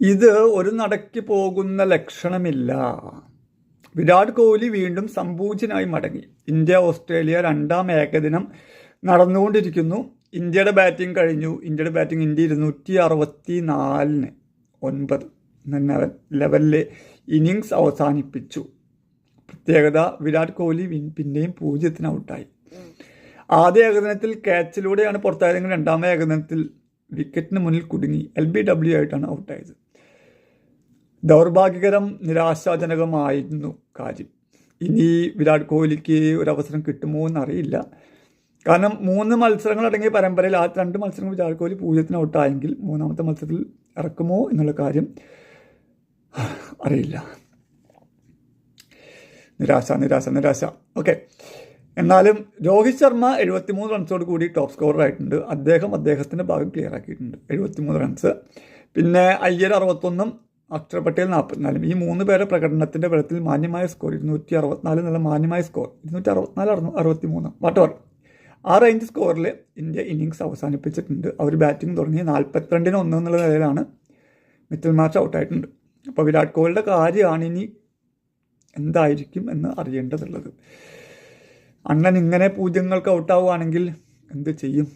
ഇത് ഒരു നടക്ക് പോകുന്ന ലക്ഷണമില്ല. വിരാട് കോഹ്ലി വീണ്ടും സംപൂജ്യനായി മടങ്ങി. ഇന്ത്യ ഓസ്ട്രേലിയ രണ്ടാം ഏകദിനം നടന്നുകൊണ്ടിരിക്കുന്നു. ഇന്ത്യയുടെ ബാറ്റിംഗ് കഴിഞ്ഞു. ഇന്ത്യ 264 9 എന്ന ലെവലിൽ ഇന്നിങ്സ് അവസാനിപ്പിച്ചു. പ്രത്യേകത, വിരാട് കോഹ്ലി പിന്നെയും 0 ഔട്ടായി. ആദ്യ ഏകദിനത്തിൽ ക്യാച്ചിലൂടെയാണ് പുറത്തായതെങ്കിൽ രണ്ടാമത്തെ ഏകദിനത്തിൽ വിക്കറ്റിന് മുന്നിൽ കുടുങ്ങി LBW ആയിട്ടാണ് ഔട്ടായത്. ദൗർഭാഗ്യകരം, നിരാശാജനകമായിരുന്നു കാര്യം. ഇനി വിരാട് കോഹ്ലിക്ക് ഒരവസരം കിട്ടുമോ എന്നറിയില്ല. കാരണം 3 മത്സരങ്ങൾ അടങ്ങിയ പരമ്പരയിൽ ആദ്യത്തെ 2 മത്സരങ്ങൾ വിരാട് കോഹ്ലി 0 ഔട്ടായെങ്കിൽ മൂന്നാമത്തെ മത്സരത്തിൽ ഇറക്കുമോ എന്നുള്ള കാര്യം അറിയില്ല. നിരാശ. ഓക്കെ. എന്നാലും രോഹിത് ശർമ്മ 73 റൺസോട് കൂടി ടോപ്പ് സ്കോററായിട്ടുണ്ട്. അദ്ദേഹത്തിൻ്റെ ഭാഗം ക്ലിയർ ആക്കിയിട്ടുണ്ട്, 73 റൺസ്. പിന്നെ അയ്യർ 61, അക്ഷർ പട്ടേൽ 44. ഈ 3 പേരുടെ പ്രകടനത്തിൻ്റെ ബലത്തിൽ മാന്യമായ സ്കോർ 264 എന്നുള്ള മാന്യമായ സ്കോർ, 264 63 വാട്ടവർ, ആ റേഞ്ച് സ്കോറിൽ ഇന്ത്യ ഇന്നിങ്സ് അവസാനിപ്പിച്ചിട്ടുണ്ട്. അവർ ബാറ്റിംഗ് തുടങ്ങി 42-1 എന്നുള്ള നിലയിലാണ് മിച്ചൽ മാർഷ് ഔട്ടായിട്ടുണ്ട്. അപ്പോൾ വിരാട് കോഹ്ലിയുടെ കാര്യമാണ് ഇനി എന്തായിരിക്കും എന്ന് അറിയേണ്ടതുള്ളത്. അണ്ണൻ ഇങ്ങനെ 0 ഔട്ടാവുകയാണെങ്കിൽ എന്ത് ചെയ്യും?